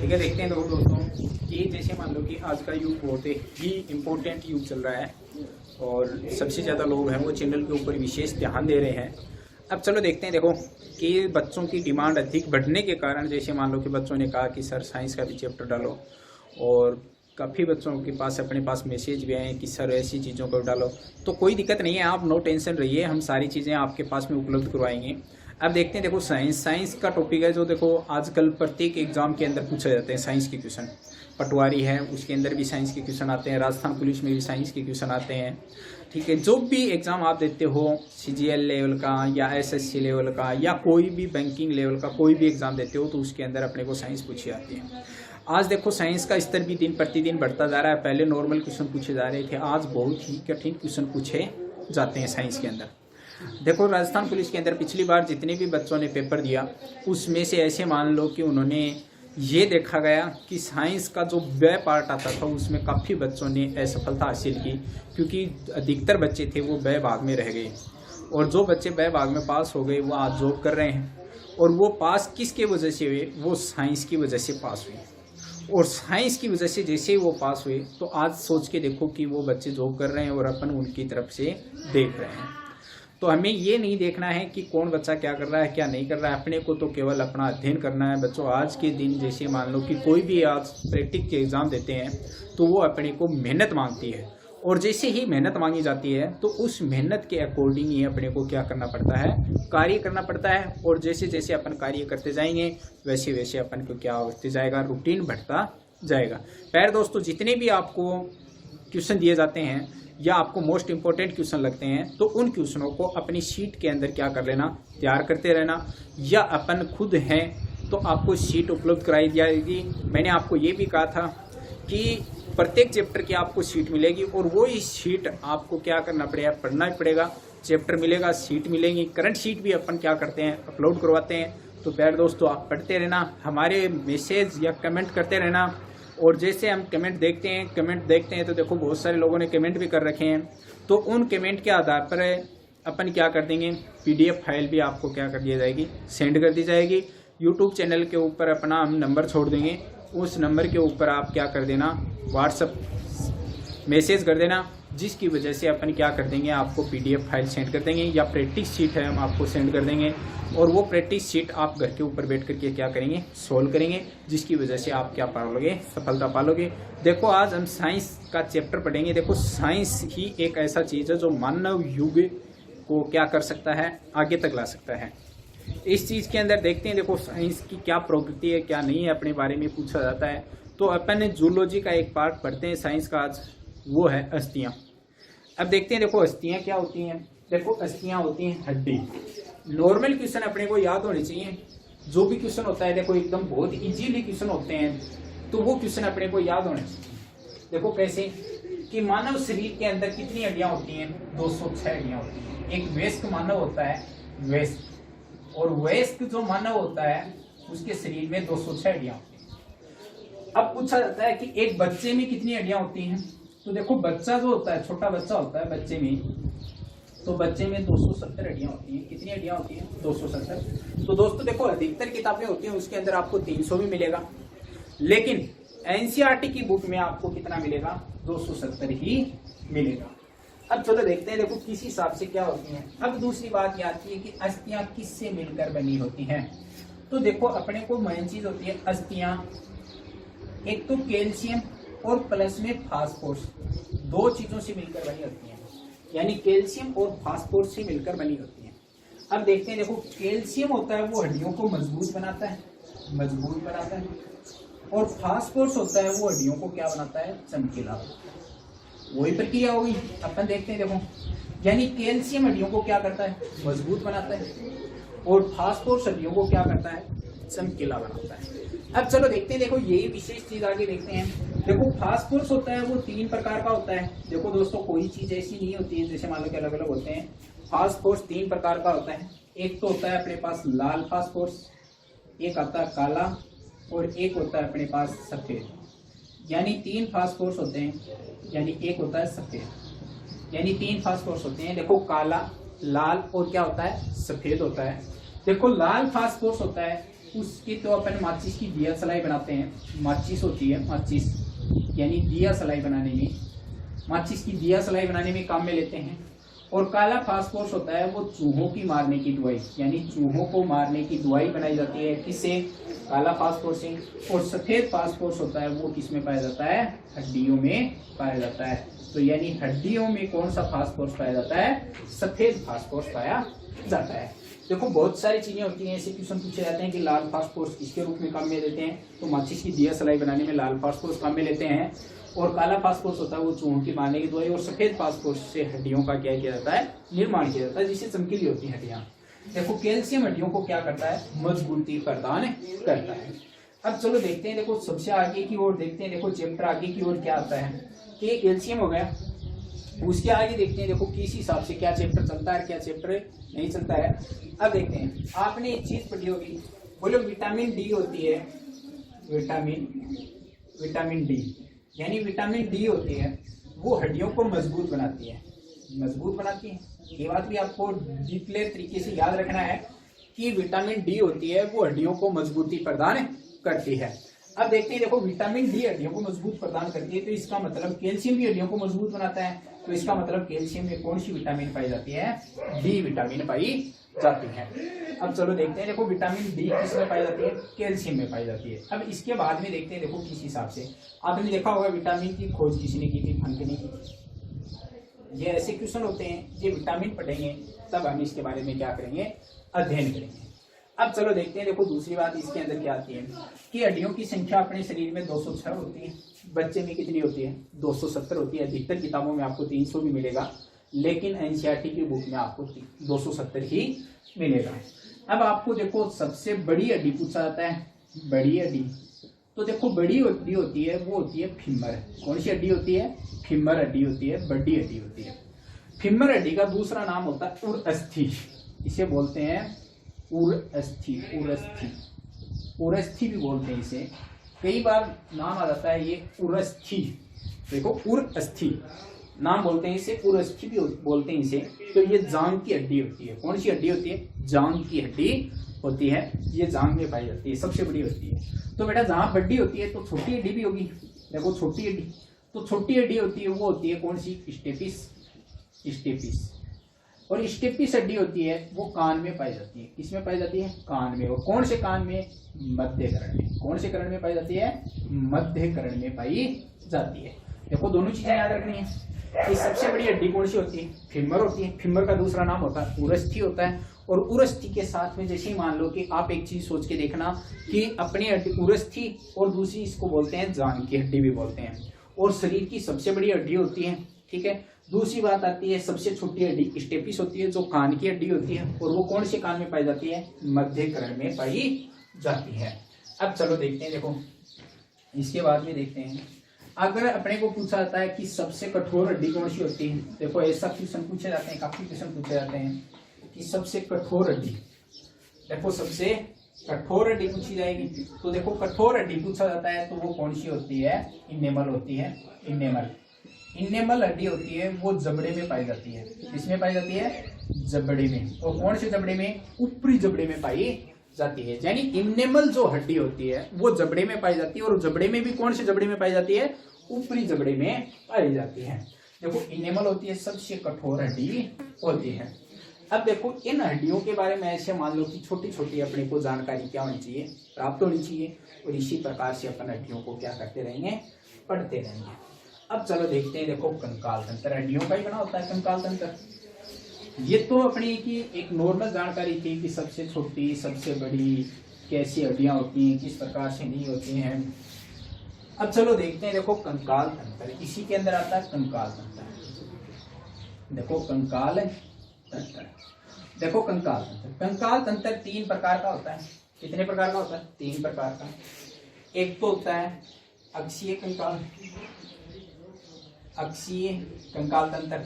ठीक है, देखते हैं दोस्तों कि जैसे मान लो कि आज का युग बहुत ही इम्पोर्टेंट युग चल रहा है और सबसे ज़्यादा लोग हैं वो चैनल के ऊपर विशेष ध्यान दे रहे हैं। अब चलो देखते हैं, देखो कि बच्चों की डिमांड अधिक बढ़ने के कारण जैसे मान लो कि बच्चों ने कहा कि सर साइंस का भी चैप्टर डालो, और काफ़ी बच्चों के पास अपने पास मैसेज भी आए हैं कि सर ऐसी चीज़ों को डालो। तो कोई दिक्कत नहीं है, आप नो टेंशन रहिए, हम सारी चीज़ें आपके पास में उपलब्ध करवाएंगे। अब देखते हैं, देखो साइंस का टॉपिक है जो देखो आजकल प्रत्येक एग्जाम के अंदर पूछे जाते हैं साइंस के क्वेश्चन। पटवारी है उसके अंदर भी साइंस के क्वेश्चन आते हैं, राजस्थान पुलिस में भी साइंस के क्वेश्चन आते हैं। ठीक है, जो भी एग्जाम आप देते हो CGL लेवल का या SSC लेवल का या कोई भी बैंकिंग लेवल का कोई भी एग्जाम देते हो तो उसके अंदर अपने को साइंस पूछी जाती है। आज देखो साइंस का स्तर भी दिन प्रतिदिन बढ़ता जा रहा है। पहले नॉर्मल क्वेश्चन पूछे जा रहे थे, आज बहुत ही कठिन क्वेश्चन पूछे जाते हैं साइंस के अंदर। देखो राजस्थान पुलिस के अंदर पिछली बार जितने भी बच्चों ने पेपर दिया उसमें से ऐसे मान लो कि उन्होंने ये देखा गया कि साइंस का जो ब पार्ट आता था उसमें काफ़ी बच्चों ने असफलता हासिल की, क्योंकि अधिकतर बच्चे थे वो ब भाग में रह गए, और जो बच्चे ब भाग में पास हो गए वो आज जॉब कर रहे हैं। और वो पास किसके वजह से हुए? वो साइंस की वजह से पास हुए, और साइंस की वजह से जैसे ही वो पास हुए तो आज सोच के देखो कि वो बच्चे जॉब कर रहे हैं और अपन उनकी तरफ से देख रहे हैं। तो हमें ये नहीं देखना है कि कौन बच्चा क्या कर रहा है क्या नहीं कर रहा है, अपने को तो केवल अपना अध्ययन करना है। बच्चों आज के दिन जैसे मान लो कि कोई भी आज प्रैक्टिस के एग्ज़ाम देते हैं तो वो अपने को मेहनत मांगती है, और जैसे ही मेहनत मांगी जाती है तो उस मेहनत के अकॉर्डिंग ही अपने को क्या करना पड़ता है? कार्य करना पड़ता है। और जैसे जैसे अपन कार्य करते जाएंगे वैसे वैसे अपन को क्या होते जाएगा? रूटीन बढ़ता जाएगा। प्यारे दोस्तों, जितने भी आपको क्वेश्चन दिए जाते हैं या आपको मोस्ट इंपॉर्टेंट क्वेश्चन लगते हैं तो उन क्वेश्चनों को अपनी शीट के अंदर क्या कर लेना? तैयार करते रहना, या अपन खुद हैं तो आपको शीट उपलब्ध कराई जाएगी। मैंने आपको ये भी कहा था कि प्रत्येक चैप्टर की आपको शीट मिलेगी, और वो ही शीट आपको क्या करना पड़ेगा? पढ़ना ही पड़ेगा। चैप्टर मिलेगा, शीट मिलेंगी, करंट शीट भी अपन क्या करते हैं? अपलोड करवाते हैं। तो प्यारे दोस्तों, आप पढ़ते रहना, हमारे मैसेज या कमेंट करते रहना। और जैसे हम कमेंट देखते हैं तो देखो बहुत सारे लोगों ने कमेंट भी कर रखे हैं, तो उन कमेंट के आधार पर अपन क्या कर देंगे? PDF फाइल भी आपको क्या कर दी जाएगी? सेंड कर दी जाएगी। YouTube चैनल के ऊपर अपना हम नंबर छोड़ देंगे, उस नंबर के ऊपर आप क्या कर देना? व्हाट्सअप मैसेज कर देना, जिसकी वजह से अपन क्या कर देंगे? आपको PDF फाइल सेंड कर देंगे, या प्रैक्टिस शीट है हम आपको सेंड कर देंगे, और वो प्रैक्टिस शीट आप घर के ऊपर बैठ करके क्या करेंगे? सोल्व करेंगे, जिसकी वजह से आप क्या पालोगे? सफलता पालोगे। देखो आज हम साइंस का चैप्टर पढ़ेंगे। देखो साइंस ही एक ऐसा चीज़ है जो मानव युग को क्या कर सकता है? आगे तक ला सकता है। इस चीज़ के अंदर देखते हैं, देखो साइंस की क्या प्रगति है क्या नहीं है अपने बारे में पूछा जाता है। तो अपन जूलॉजी का एक पार्ट पढ़ते हैं साइंस का आज, वो है अस्थियाँ। अब देखते हैं, देखो अस्थियाँ क्या होती हैं? देखो अस्थियाँ होती हैं हड्डी। नॉर्मल क्वेश्चन अपने को याद होने चाहिए। जो भी क्वेश्चन होता है देखो एकदम बहुत इजीली क्वेश्चन होते हैं, तो वो क्वेश्चन अपने को याद होने चाहिए। देखो कैसे कि मानव शरीर के अंदर कितनी हड्डियां होती हैं? 206 हड्डियां होती हैं। एक वयस्क मानव होता है, वयस्क, और वयस्क जो मानव होता है उसके शरीर में 206 हड्डियां होती हैं। अब पूछा जाता है कि एक बच्चे में कितनी हड्डियां होती हैं? तो देखो बच्चा जो होता है, छोटा बच्चा होता है, बच्चे में, तो बच्चे में 270 हड्डियां होती हैं। कितनी हड्डियां होती हैं? 270। तो दोस्तों देखो अधिकतर किताबें होती हैं उसके अंदर आपको 300 भी मिलेगा, लेकिन NCERT की बुक में आपको कितना मिलेगा? 270 ही मिलेगा। अब चलो देखते हैं, देखो किस हिसाब से क्या होती हैं। अब दूसरी बात ये आती है कि अस्थियां किससे मिलकर बनी होती हैं? तो देखो अपने को मेन चीज होती है अस्थियां, एक तो कैल्शियम और प्लस में फास्फोरस, दो चीजों से मिलकर बनी होती हैं, यानी कैल्शियम और फास्फोरस से मिलकर बनी होती है। अब देखते हैं, देखो कैल्शियम होता है वो हड्डियों को मजबूत बनाता है, और फास्फोरस होता है वो हड्डियों को क्या बनाता है? चमकीला। वही प्रक्रिया होगी। अपन देखते हैं, देखो यानी कैल्शियम हड्डियों को क्या करता है? मजबूत बनाता है, और फास्फोरस हड्डियों को क्या करता है? चमकीला बनाता है। अब चलो देखते हैं, देखो यही विशेष चीज आगे देखते हैं। देखो फास्फोरस होता है वो 3 प्रकार का होता है। देखो दोस्तों कोई चीज ऐसी नहीं होती है जैसे मान लो कि अलग अलग होते हैं। फास्फोरस 3 प्रकार का होता है। एक तो होता है अपने पास लाल फास्फोरस, एक आता है काला, और एक होता है अपने पास सफेद। यानी 3 फास्फोरस होते हैं, यानी एक होता है सफेद, यानी 3 फास्फोरस होते हैं। देखो काला, लाल और क्या होता है? सफेद होता है। देखो लाल फास्फोरस होता है उसकी तो अपन माचिस की दिया सलाई बनाते हैं। माचिस होती है, माचिस यानी दिया सलाई बनाने में, माचिस की दिया सलाई बनाने में काम में लेते हैं। और काला फास्फोरस होता है वो चूहों की मारने की दवाई, यानी चूहों को मारने की दवाई बनाई जाती है किससे? काला फास्फोरस से। और सफेद फास्फोरस होता है वो किस में पाया जाता है? हड्डियों में पाया जाता है। तो यानी हड्डियों में कौन सा फास्फोरस पाया जाता है? सफेद फास्फोरस पाया जाता है। देखो बहुत सारी चीजें होती हैं, ऐसे क्वेश्चन पूछे जाते हैं कि लाल फास्फोरस किसके रूप में काम में लेते हैं, तो माचिस की दिया सलाई बनाने में लाल फास्फोरस काम में लेते हैं। और काला फास्फोरस होता है वो चूहों की मारने की दवाई। और सफेद फास्फोरस से हड्डियों का क्या किया जाता है? निर्माण किया जाता है, जिससे चमकीली होती है हड्डियां। देखो कैल्शियम हड्डियों को क्या करता है? मजबूती प्रदान करता है। अब चलो देखते हैं, देखो सबसे आगे की ओर देखते हैं। देखो चैप्टर आगे की ओर क्या आता है कि कैल्शियम हो गया, उसके आगे देखते हैं देखो किस हिसाब से क्या चैप्टर चलता है, क्या चैप्टर नहीं चलता है। अब देखते हैं, आपने एक चीज पढ़ी होगी, बोलो विटामिन डी होती है, विटामिन डी, यानी विटामिन डी होती है वो हड्डियों को मजबूत बनाती है, मजबूत बनाती है। ये बात भी आपको डिक्लेयर तरीके से याद रखना है कि विटामिन डी होती है वो हड्डियों को मजबूती प्रदान करती है। अब देखते हैं, देखो विटामिन डी हड्डियों को मजबूत प्रदान करती है, तो इसका मतलब कैल्शियम भी हड्डियों को मजबूत बनाता है। तो इसका मतलब कैल्शियम में कौन सी विटामिन पाई जाती है? डी विटामिन पाई जाती है। अब चलो देखते हैं, देखो विटामिन डी किसमें पाई जाती है? कैल्शियम में पाई जाती है। अब इसके बाद में देखते हैं, देखो किस हिसाब से। आपने देखा होगा विटामिन की खोज किसने की थी? फंक ने की थी। ये ऐसे क्वेश्चन होते हैं, ये विटामिन पढ़ेंगे तब हम इसके बारे में क्या करेंगे? अध्ययन करेंगे। अब चलो देखते हैं, देखो दूसरी बात इसके अंदर क्या आती है कि हड्डियों की संख्या अपने शरीर में 206 होती है, बच्चे में कितनी होती है? 270 होती है। अधिकतर किताबों में आपको 300 भी मिलेगा, लेकिन एनसीईआरटी की बुक में आपको 270 ही मिलेगा। अब आपको देखो सबसे बड़ी हड्डी पूछा जाता है, बड़ी हड्डी। तो देखो बड़ी हड्डी होती है वो होती है फीमर। कौन सी हड्डी होती है? फीमर हड्डी होती है, बड़ी हड्डी होती है। फीमर हड्डी का दूसरा नाम होता है उरअस्थि, इसे बोलते हैं उरअस्थि, उरअस्थि, उरअस्थि भी बोलते हैं इसे। कई बार नाम आ जाता है ये उरअस्थि। देखो उरअस्थि नाम बोलते हैं इसे, उरअस्थि भी बोलते हैं इसे। तो ये जांग की हड्डी होती है। कौन सी हड्डी होती है? जांग की हड्डी होती है, ये जांग में पाई जाती है, सबसे बड़ी होती है। तो बेटा जहां बड़ी होती है तो छोटी हड्डी भी होगी। देखो छोटी हड्डी, तो छोटी हड्डी होती है वो होती है कौन सी? Stapes, stapes. और स्टेपिस हड्डी होती है वो कान में पाई जाती है। किस में पाई जाती है? कान में। और कौन से कान में? मध्य कर्ण में। कौन से कर्ण में पाई जाती है? मध्य कर्ण में पाई जाती है। देखो दोनों चीजें याद रखनी है कि सबसे बड़ी हड्डी कौन सी होती है? फीमर होती है। फीमर का दूसरा नाम होता है उरअस्थि होता है। और उरअस्थि के साथ में जैसे ही मान लो कि आप एक चीज सोच के देखना कि अपनी हड्डी उरअस्थि और दूसरी इसको बोलते हैं जांग की हड्डी भी बोलते हैं, और शरीर की सबसे बड़ी हड्डी होती है, ठीक है। दूसरी बात आती है सबसे छोटी हड्डी स्टेपिस होती है, जो कान की हड्डी होती है, और वो कौन से कान में पाई जाती है? मध्य कर्ण में पाई जाती है। अब चलो देखते हैं, देखो इसके बाद में देखते हैं, अगर अपने को पूछा जाता है कि सबसे कठोर हड्डी कौन सी होती है। देखो ऐसा क्वेश्चन पूछे जाते हैं, काफी क्वेश्चन पूछे जाते हैं कि सबसे कठोर हड्डी, देखो सबसे कठोर हड्डी पूछी जाएगी। तो देखो कठोर हड्डी पूछा जाता है तो वो कौन सी होती है? इनेमल होती है, इनेमल। इनेमल हड्डी होती है वो जबड़े में पाई जाती है। किसमें पाई जाती है? जबड़े में। और कौन से जबड़े में? ऊपरी जबड़े में पाई जाती है। यानी इनेमल जो हड्डी होती है वो जबड़े में पाई जाती है, और जबड़े में भी कौन से जबड़े में पाई जाती है? ऊपरी जबड़े में पाई जाती है। देखो इनेमल होती है सबसे कठोर हड्डी होती है। अब देखो इन हड्डियों के बारे में ऐसे मान लो कि छोटी छोटी अपने को जानकारी क्या होनी चाहिए? प्राप्त होनी चाहिए, और इसी प्रकार से अपन हड्डियों को क्या करते रहेंगे? पढ़ते रहेंगे। अब चलो देखते हैं, देखो कंकाल तंत्र हड्डियों का ही बना होता है। कंकाल तंत्र ये तो अपनी की एक नॉर्मल जानकारी थी कि सबसे छोटी सबसे बड़ी कैसी हड्डियां होती हैं, किस प्रकार से नहीं होती हैं। अब चलो देखते हैं, देखो कंकाल तंत्र, इसी के अंदर आता है कंकाल तंत्र। देखो कंकाल तंत्र, देखो कंकाल तंत्र। कंकाल तंत्र 3 प्रकार का होता है। कितने प्रकार का होता है? 3 प्रकार का। एक तो होता है अक्षीय कंकाल, अक्षीय कंकाल तंत्र।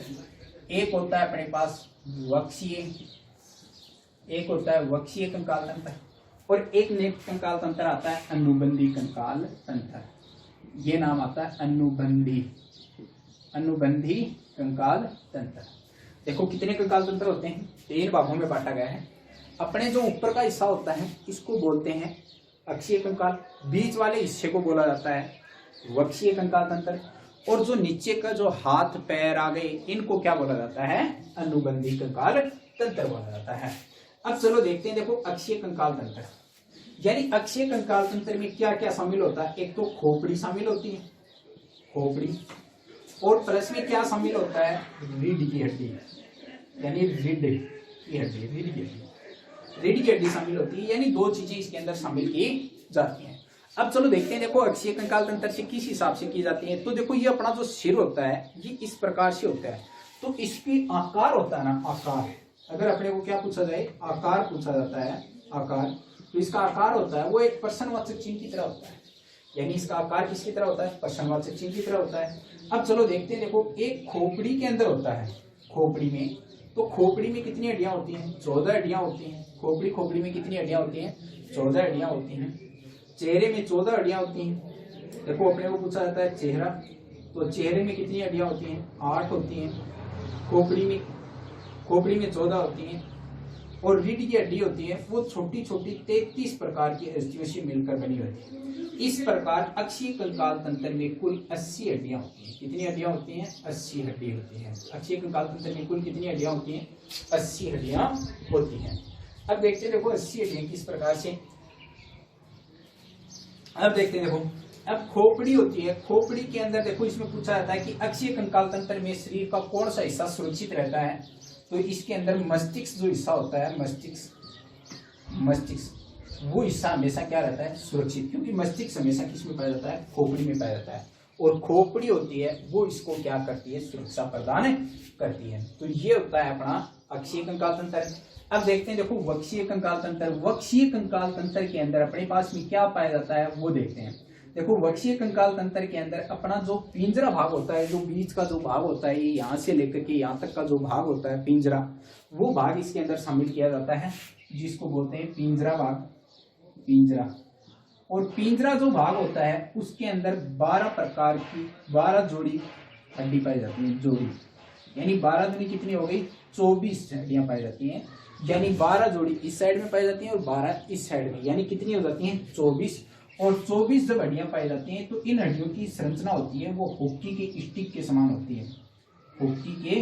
एक होता है अपने पास वक्षीय, एक होता है वक्षीय कंकाल तंत्र, और एक नेक्स्ट कंकाल तंत्र आता है अनुबंधी कंकाल तंत्र। ये नाम आता है अनुबंधी, अनुबंधी कंकाल तंत्र। देखो कितने कंकाल तंत्र होते हैं? 3 भागों में बांटा गया है। अपने जो ऊपर का हिस्सा होता है इसको बोलते हैं अक्षीय कंकाल, बीच वाले हिस्से को बोला जाता है वक्षीय कंकाल तंत्र, और जो नीचे का जो हाथ पैर आ गए इनको क्या बोला जाता है, अनुबंधी कंकाल तंत्र बोला जाता है। अब चलो देखते हैं, देखो अक्षीय कंकाल तंत्र, यानी अक्षीय कंकाल तंत्र में क्या क्या शामिल होता है। एक तो खोपड़ी शामिल होती है, खोपड़ी, और प्लस में क्या शामिल होता है, रीढ़ की हड्डी, यानी रीढ़ की हड्डी, रीढ़ की हड्डी शामिल होती है, यानी दो चीजें इसके अंदर शामिल की जाती हैं। अब चलो देखते हैं, देखो अक्षीय कंकाल तंत्र से किस हिसाब से की जाती है। तो देखो ये अपना जो सिर होता है ये इस प्रकार से होता है, तो इसकी आकार होता है ना, आकार, अगर अपने को क्या पूछा जाए, आकार पूछा जाता है, आकार, तो इसका आकार होता है वो एक प्रश्नवाचक चिन्ह की तरह होता है, यानी इसका आकार किसकी तरह होता है, प्रश्नवाचक चिन्ह की तरह होता है। अब चलो देखते हैं, देखो एक खोपड़ी के अंदर होता है, खोपड़ी में, तो खोपड़ी में कितनी हड्डियां होती हैं, 14 हड्डियां होती हैं। खोपड़ी में कितनी हड्डियां होती हैं, 14 हड्डियां होती हैं। चेहरे में 14 हड्डियां होती हैं। देखो अपने को पूछा जाता है चेहरा, तो चेहरे में कितनी हड्डियां होती हैं, 8 होती हैं। खोपड़ी में 14 होती हैं, और रीढ़ की हड्डी होती है वो छोटी छोटी 33 प्रकार की अस्थियों से मिलकर बनी होती है। इस प्रकार अक्षीय कंकाल तंत्र में कुल 80 हड्डियां होती हैं। कितनी हड्डियां होती हैं, 80 हड्डी होती हैं। अक्षीय कंकाल तंत्र में कुल कितनी हड्डियां होती हैं, 80 हड्डियां होती हैं। अब देखते हैं, देखो 80 हड्डियां किस प्रकार से, अब देखते हैं, देखो अब खोपड़ी होती है, खोपड़ी के अंदर देखो इसमें पूछा जाता है कि अक्षीय कंकाल तंत्र में शरीर का कौन सा हिस्सा सुरक्षित रहता है, तो इसके अंदर मस्तिष्क जो हिस्सा होता है, मस्तिष्क वो हिस्सा हमेशा क्या रहता है, सुरक्षित, क्योंकि मस्तिष्क हमेशा किस में पाया जाता है, खोपड़ी में पाया जाता है, और खोपड़ी होती है वो इसको क्या करती है, सुरक्षा प्रदान करती है। तो ये होता है अपना अक्षीय कंकाल तंत्र। अब देखते हैं, देखो वक्षीय कंकाल तंत्र, वक्षीय कंकाल तंत्र के अंदर अपने पास में क्या पाया जाता है वो देखते हैं। देखो वक्षीय कंकाल तंत्र के अंदर अपना जो पिंजरा भाग होता है, जो बीच का जो भाग होता है, यहाँ से लेकर के यहाँ तक का जो भाग होता है पिंजरा, वो भाग इसके अंदर शामिल किया जाता है, जिसको बोलते हैं पिंजरा भाग, पिंजरा। और पिंजरा जो भाग होता है उसके अंदर 12 प्रकार की 12 जोड़ी हड्डी पाई जाती है, जोड़ी, यानी 12 दूनी कितनी हो गई, 24 हड्डियां पाई जाती हैं, यानी 12 जोड़ी इस साइड में पाई जाती हैं और 12 इस साइड में, यानी कितनी हो जाती हैं, 24। और 24 जब हड्डियां पाई जाती हैं तो इन हड्डियों की संरचना होती है वो हॉकी के स्टिक के समान होती है, हॉकी के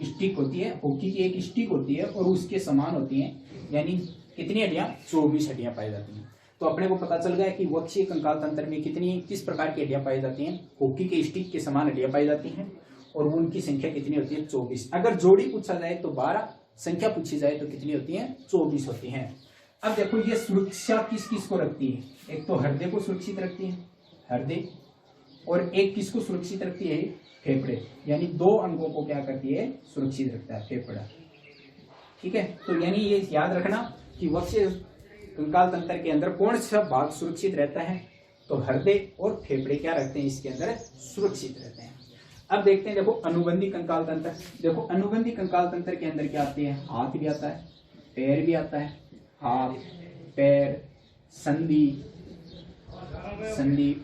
स्टिक होती है, हॉकी की एक स्टिक होती है और उसके समान होती है, यानी कितनी हड्डियां, 24 हड्डियां पाई जाती हैं। तो अपने को पता चल गया कि वक्षीय कंकाल तंत्र में किस प्रकार की हड्डियां पाई जाती हैं, हॉकी के स्टिक के समान हड्डियां पाई जाती हैं, और उनकी संख्या कितनी होती है, 24। अगर जोड़ी पूछा जाए तो 12, संख्या पूछी जाए तो कितनी होती है, 24 होती हैं। अब देखो ये सुरक्षा किस किस को रखती है, एक तो हृदय को सुरक्षित रखती है, हृदय, और एक किसको सुरक्षित रखती है, फेफड़े, यानी 2 अंगों को क्या करती है, सुरक्षित रखता है फेफड़ा। ठीक है, तो यानी ये याद रखना कि वक्षीय कंकाल तंत्र के अंदर कौन सा भाग सुरक्षित रहता है, तो हृदय और फेफड़े क्या रखते हैं, इसके अंदर सुरक्षित रहते हैं। अब देखते हैं, देखो अनुबंधी कंकाल तंत्र। देखो अनुबंधी कंकाल तंत्र के अंदर क्या आते हैं, हाथ भी आता है, पैर भी आता है, हाथ, पैर, संधि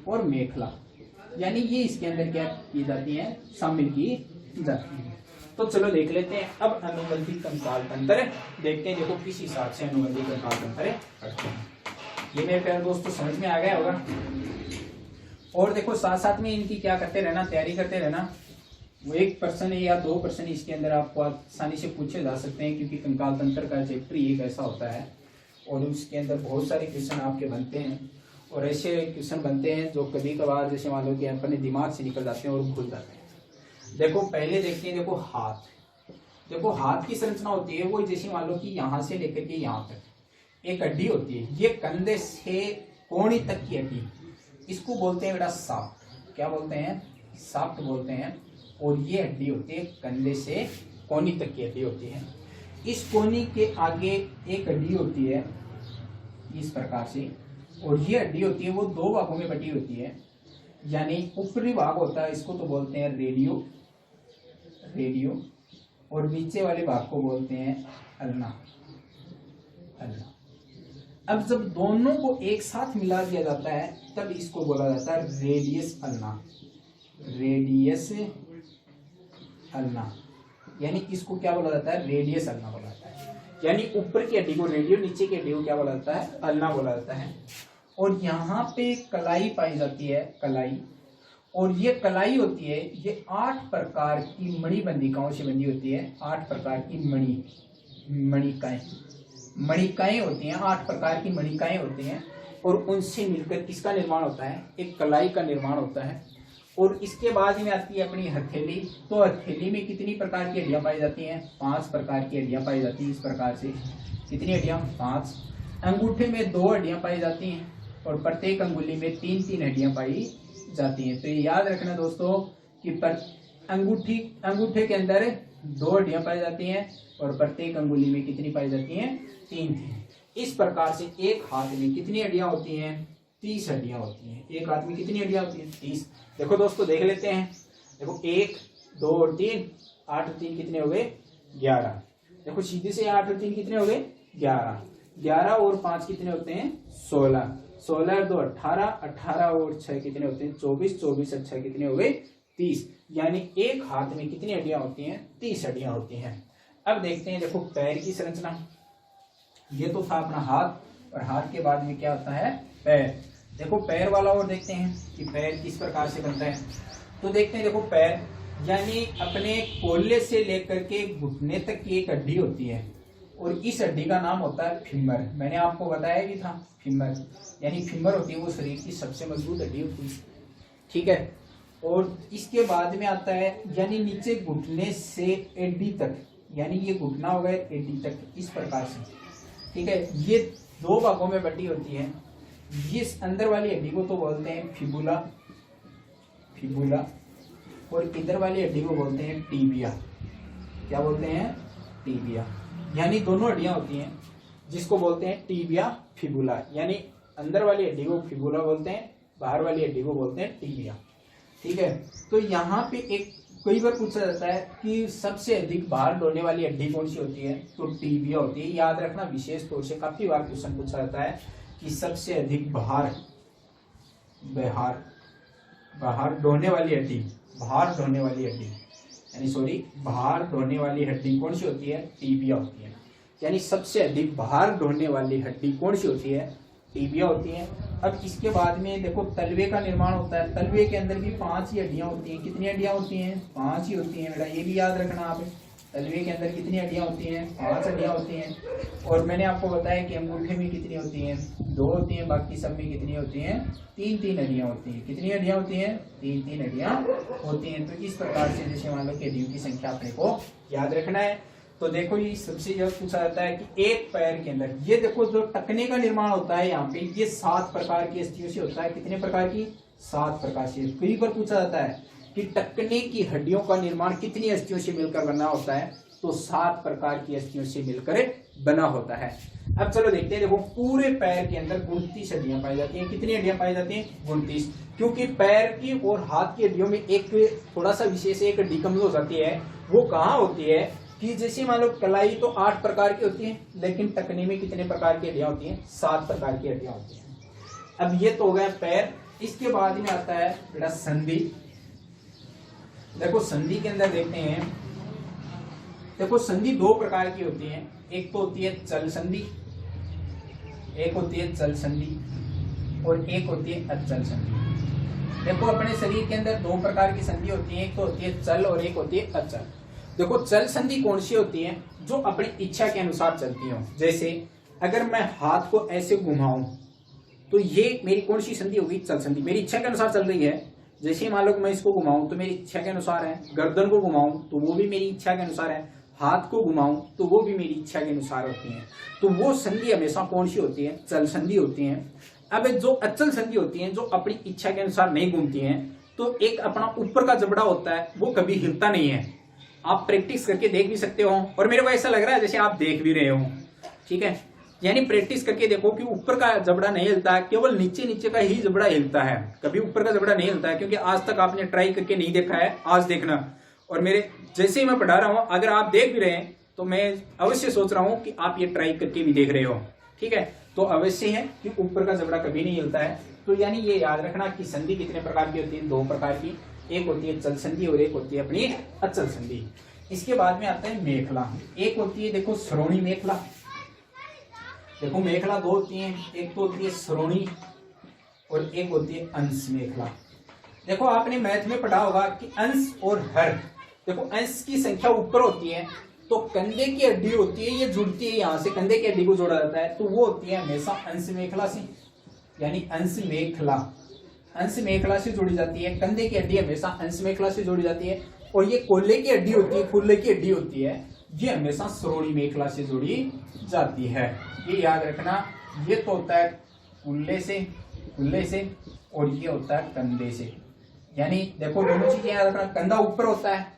और मेखला, यानी ये इसके अंदर क्या की जाती है, शामिल की जाती है। तो चलो देख लेते हैं अब अनुबंधी कंकाल तंत्र, देखते हैं देखो किस हिसाब से अनुबंधी कंकाल तंत्र पढ़ते हैं। ये मेरे प्यारे दोस्तों समझ में आ गया होगा। और देखो साथ साथ में इनकी क्या करते रहना, तैयारी करते रहना। वो 1 प्रश्न या 2 प्रश्न इसके अंदर आपको आसानी से पूछे जा सकते हैं, क्योंकि कंकाल तंत्र का चैप्टर एक ऐसा होता है और उसके अंदर बहुत सारे क्वेश्चन आपके बनते हैं, और ऐसे क्वेश्चन बनते हैं जो कभी कभार जैसे मान लो कि अपने दिमाग से निकल जाते हैं और भूल जाते हैं। देखो पहले देखते हैं, देखो हाथ, देखो हाथ की संरचना होती है वो जैसे मान लो कि यहाँ से लेकर के यहाँ तक एक हड्डी होती है, ये कंधे से कोहनी तक की हड्डी, इसको बोलते हैं बेटा शाफ्ट। क्या बोलते हैं, शाफ्ट बोलते हैं। और ये हड्डी होती है कंधे से कोहनी तक की हड्डी होती है। इस कोहनी के आगे एक हड्डी होती है इस प्रकार से, और ये हड्डी होती है वो 2 भागों में बटी होती है, यानी ऊपरी भाग होता है इसको तो बोलते हैं रेडियो, और नीचे वाले भाग को बोलते हैं अल्ना। अब जब दोनों को एक साथ मिला दिया जाता है तब इसको बोला जाता है रेडियस अल्ना, यानी इसको क्या बोला जाता है, रेडियस अल्ना बोला जाता है। यानी ऊपर की हड्डी को रेडियो, नीचे की हड्डी को क्या बोला जाता है, अल्ना बोला जाता है। और यहाँ पे कलाई पाई जाती है, कलाई। और ये कलाई होती है, ये 8 प्रकार की मणिबंधिकाओं से बनी होती है। 8 प्रकार की मणिकाएं होती हैं, 8 प्रकार की मणिकाएं होती हैं। और उनसे मिलकर किसका निर्माण होता है, एक कलाई का निर्माण होता है। और इसके बाद में आती है अपनी हथेली। तो हथेली में कितनी प्रकार की हड्डियां पाई जाती हैं, 5 प्रकार की हड्डियां पाई जाती हैं। इस प्रकार से कितनी हड्डियां, 5। अंगूठे में 2 हड्डियां पाई जाती हैं और प्रत्येक अंगुली में 3-3 हड्डियां पाई जाती हैं। तो ये याद रखना दोस्तों कि अंगूठे के अंदर 2 हड्डियां पाई जाती हैं और प्रत्येक अंगुली में कितनी पाई जाती हैं, 3-3। इस प्रकार से एक हाथ में कितनी हड्डियां होती हैं, 30 हड्डियां होती हैं। एक हाथ में कितनी हड्डियां होती हैं, 30। देखो दोस्तों देख लेते हैं, देखो 1, 2 और 3, 8 और 3 कितने हो गए, 11। देखो सीधे से 8 और 3 कितने हो गए, 11। 11 और 5 कितने होते हैं, 16। 16 और 2 18, 18 और 6 कितने होते हैं, 24। 24 और 6 कितने हो गए, 30। यानी एक हाथ में कितनी हड्डियां होती हैं, 30 हड्डियां होती हैं। अब देखते हैं, देखो पैर की संरचना। ये तो था अपना हाथ, और हाथ के बाद में क्या होता है, पैर। देखो पैर वाला और देखते हैं कि पैर किस प्रकार से बनता है। तो देखते हैं, देखो पैर यानी अपने कोल्ले से लेकर के घुटने तक की एक हड्डी होती है और इस हड्डी का नाम होता है फीमर। मैंने आपको बताया भी था, फीमर यानी फीमर होती है वो शरीर की सबसे मजबूत हड्डी होती है, ठीक है। और इसके बाद में आता है यानी नीचे घुटने से एडी तक, यानी ये घुटना हो गया एडी तक, इस प्रकार से, ठीक है। ये 2 भागों में बटी होती है। इस अंदर वाली हड्डी को तो बोलते हैं फिबुला, और इधर वाली हड्डी को बोलते हैं टीबिया। क्या बोलते हैं, टीबिया। यानी दोनों हड्डियां होती हैं जिसको बोलते हैं टीबिया, फिबुला। यानी अंदर वाली हड्डी को फिबुला बोलते हैं, बाहर वाली हड्डी को बोलते हैं टीबिया, ठीक है। तो यहाँ पे एक कई बार पूछा जाता है कि सबसे अधिक भार ढोने वाली हड्डी कौन सी होती है, तो टीबिया होती है। याद रखना, विशेष तौर से काफी बार क्वेश्चन पूछा जाता है कि सबसे अधिक भार ढोने वाली हड्डी, भार ढोने वाली हड्डी कौन सी होती है, टीबिया होती है। यानी सबसे अधिक भार ढोने वाली हड्डी कौन सी होती है, टीबिया होती है। अब इसके बाद में देखो तलवे का निर्माण होता है। तलवे के अंदर भी 5 ही हड्डियां होती हैं। कितनी हड्डियां होती हैं, 5 ही होती हैं बेटा, ये भी याद रखना आप। तलवे के अंदर कितनी हड्डियां होती हैं, 5 हड्डियां होती हैं। और मैंने आपको बताया कि अंगूठे में कितनी होती हैं, 2 होती हैं, बाकी सब में कितनी होती हैं, 3-3 हड्डियां होती हैं। कितनी हड्डियां होती हैं, 3-3 हड्डियां होती हैं। तो इस प्रकार से जैसे मान लो कि हड्डियों की संख्या अपने को याद रखना है। तो देखो ये सबसे ज्यादा पूछा जाता है कि एक पैर के अंदर, ये देखो जो टखने का निर्माण होता है यहाँ पे, ये 7 प्रकार की अस्थियों से होता है। कितने प्रकार की, 7 प्रकार से। कई बार पूछा जाता है कि टखने की हड्डियों का निर्माण कितनी अस्थियों से मिलकर बना होता है, तो 7 प्रकार की अस्थियों से मिलकर बना होता है। अब चलो देखते हैं, देखो पूरे पैर के अंदर 29 हड्डियां पाई जाती हैं। कितनी हड्डियां पाई जाती हैं, 29। क्योंकि पैर की और हाथ की हड्डियों में एक थोड़ा सा विशेष एक हड्डी कमजोर हो जाती है। वो कहाँ होती है कि जैसे मान लो कलाई तो 8 प्रकार की होती है, लेकिन टखने में कितने प्रकार की हड्डियां होती हैं, 7 प्रकार की हड्डियां होती हैं। अब ये तो हो गया पैर। इसके बाद में आता है बेटा संधि। देखो संधि के अंदर देखते हैं, देखो संधि 2 प्रकार की होती है। एक तो होती है चल संधि, एक होती है चल संधि और एक होती है अचल संधि। देखो अपने शरीर के अंदर 2 प्रकार की संधि होती है, एक तो होती है चल और एक होती है अचल। देखो चल संधि कौन सी होती है, जो अपनी इच्छा के अनुसार चलती हो। जैसे अगर मैं हाथ को ऐसे घुमाऊं तो ये मेरी कौन सी संधि होगी, चल संधि। मेरी इच्छा के अनुसार चल रही है। जैसे मान लो मैं इसको घुमाऊं तो मेरी इच्छा के अनुसार है, गर्दन को घुमाऊं तो वो भी मेरी इच्छा के अनुसार है, हाथ को घुमाऊं तो वो भी मेरी इच्छा के अनुसार होती है। तो वो संधि हमेशा कौन सी होती है, चल संधि होती है। अब जो अचल संधि होती है, जो अपनी इच्छा के अनुसार नहीं घूमती है, तो एक अपना ऊपर का जबड़ा होता है वो कभी हिलता नहीं है। आप प्रैक्टिस करके देख भी सकते हो, और मेरे को ऐसा लग रहा है जैसे आप देख भी रहे हो, ठीक है। यानी प्रैक्टिस करके देखो कि ऊपर का जबड़ा नहीं हिलता है, केवल नीचे नीचे का ही जबड़ा हिलता है, कभी ऊपर का जबड़ा नहीं हिलता है। क्योंकि आज तक आपने ट्राई करके नहीं देखा है, आज देखना। और मेरे जैसे ही मैं पढ़ा रहा हूं, अगर आप देख भी रहे हैं तो मैं अवश्य सोच रहा हूं कि आप ये ट्राई करके भी देख रहे हो, ठीक है। तो अवश्य है कि ऊपर का जबड़ा कभी नहीं हिलता है। तो यानी ये याद रखना कि संधि कितने प्रकार की होती है, 2 प्रकार की। एक होती है चल संधि और एक होती है अपनी अचल संधि। इसके बाद में आता है मेखला। एक होती है देखो श्रोणी मेखला देखो मेखला दो होती हैं, एक तो होती है श्रोणी और एक होती है अंश मेखला। देखो आपने मैथ में पढ़ा होगा कि अंश और हर, देखो अंश की संख्या ऊपर होती है तो कंधे की हड्डी होती है, ये जुड़ती है, यहाँ से कंधे की हड्डी को जोड़ा जाता है, तो वो होती है हमेशा अंश मेखला से, यानी अंश मेखला, अंश मेखला से जुड़ी जाती है। कंधे की हड्डी हमेशा अंश मेखला से जुड़ी जाती है। और ये कोल्हे की हड्डी होती है, कुल्ले की हड्डी होती है, ये हमेशा श्रोणी मेखला से जुड़ी जाती है। ये याद रखना, ये तो होता है कुल्ले से और ये होता है कंधे से। यानी देखो दोनों चीजें याद रखना, कंधा ऊपर होता है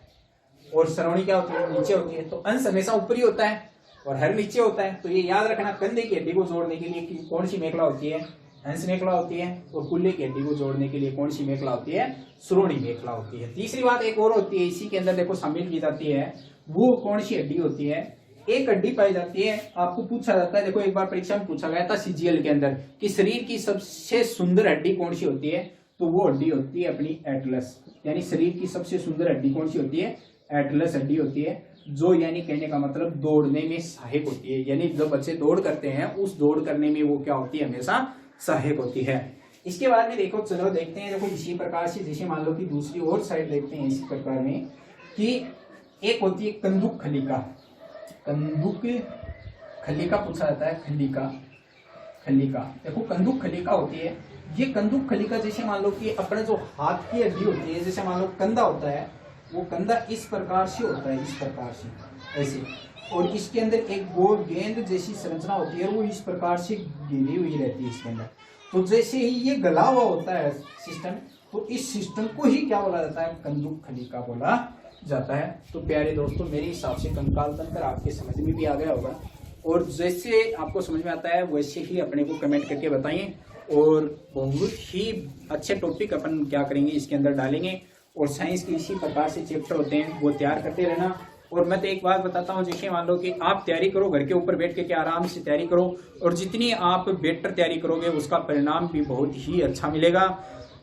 और श्रोणी क्या होती है, नीचे होती है। तो अंश हमेशा ऊपर ही होता है और हर नीचे होता है। तो ये याद रखना, कंधे की हड्डी को जोड़ने के लिए कौन सी मेखला होती है, अंश मेखला होती है, और कुल्ले की हड्डी को जोड़ने के लिए कौन सी मेखला होती है, श्रोणी मेखला होती है। तीसरी बात एक और होती है इसी के अंदर, देखो शामिल की जाती है, वो कौन सी हड्डी होती है, एक हड्डी पाई जाती है। आपको पूछा जाता है, देखो एक बार परीक्षा में पूछा गया था सीजीएल के अंदर कि शरीर की सबसे सुंदर हड्डी कौन सी होती है, तो वो हड्डी होती है अपनी एटलस। यानी शरीर की सबसे सुंदर हड्डी कौन सी होती है, एटलस हड्डी होती है, जो यानी कहने का मतलब दौड़ने में सहायक होती है। यानी जो बच्चे दौड़ करते हैं उस दौड़ करने में वो क्या होती है, हमेशा सहायक होती है। इसके बाद में देखो, चलो देखते हैं, देखो इसी प्रकार से जैसे मान लो कि दूसरी और साइड देखते हैं इसी प्रकार में कि एक होती है कंदुक खलिका, कंदुक खलिका पूछा जाता है, खलिका देखो कंदुक खलिका होती है। ये कंदुक खलिका जैसे मान लो कि अपने जो हाथ की हड्डी होती है, जैसे मान लो कंधा होता है, वो कंधा इस प्रकार से होता है, इस प्रकार से ऐसे, और इसके अंदर एक गोल गेंद जैसी संरचना होती है, वो इस प्रकार से घिरी हुई रहती है इसके अंदर। तो जैसे ही ये गला हुआ होता है सिस्टम, तो इस सिस्टम को ही क्या बोला जाता है, कंदुक खलिका बोला जाता है। तो प्यारे दोस्तों, मेरे हिसाब से कंकाल तंत्र आपके समझ में भी आ गया होगा, और जैसे आपको समझ में आता है वैसे ही अपने को कमेंट करके बताइए। और बहुत ही अच्छे टॉपिक अपन क्या करेंगे इसके अंदर डालेंगे, और साइंस के इसी प्रकार से चैप्टर होते हैं वो तैयार करते रहना। और मैं तो एक बात बताता हूँ, जैसे मान लो कि आप तैयारी करो, घर के ऊपर बैठ के आराम से तैयारी करो, और जितनी आप बेटर तैयारी करोगे उसका परिणाम भी बहुत ही अच्छा मिलेगा।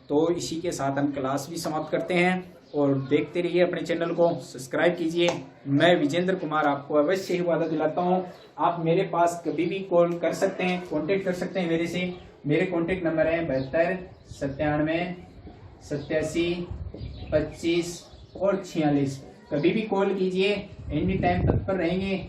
तो इसी के साथ हम क्लास भी समाप्त करते हैं, और देखते रहिए अपने चैनल को, सब्सक्राइब कीजिए। मैं विजेंद्र कुमार आपको अवश्य ही वादा दिलाता हूँ, आप मेरे पास कभी भी कॉल कर सकते हैं, कॉन्टेक्ट कर सकते हैं मेरे से। मेरे कॉन्टेक्ट नंबर है 72 97 87 25 और 46। कभी भी कॉल कीजिए, एनी टाइम तत्पर रहेंगे।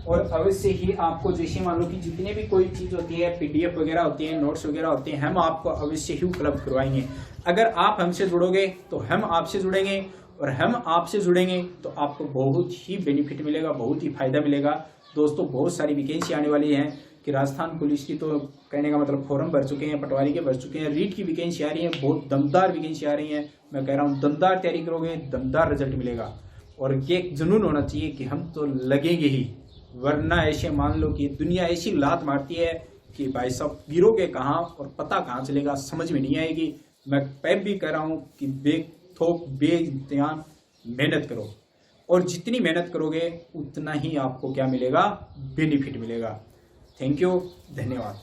और अवश्य ही आपको जैसे मान लो कि जितने भी कोई चीज़ होती है, पीडीएफ वगैरह होती है, नोट्स वगैरह होते हैं, हम आपको अवश्य ही उपलब्ध करवाएंगे। अगर आप हमसे जुड़ोगे तो हम आपसे जुड़ेंगे, और हम आपसे जुड़ेंगे तो आपको बहुत ही बेनिफिट मिलेगा, बहुत ही फायदा मिलेगा। दोस्तों बहुत सारी वैकेंसी आने वाली हैं कि राजस्थान पुलिस की तो कहने का मतलब फॉर्म भर चुके हैं, पटवारी के भर चुके हैं, रीट की वैकेंसी आ रही है, बहुत दमदार वैकेंसी आ रही है। मैं कह रहा हूँ दमदार तैयारी करोगे, दमदार रिजल्ट मिलेगा। और ये जुनून होना चाहिए कि हम तो लगेंगे ही, वरना ऐसे मान लो कि दुनिया ऐसी लात मारती है कि भाई साहब गिरोगे कहाँ और पता कहाँ चलेगा, समझ में नहीं आएगी। मैं पैप भी कह रहा हूँ कि बेइंतजाम मेहनत करो, और जितनी मेहनत करोगे उतना ही आपको क्या मिलेगा, बेनिफिट मिलेगा। थैंक यू, धन्यवाद।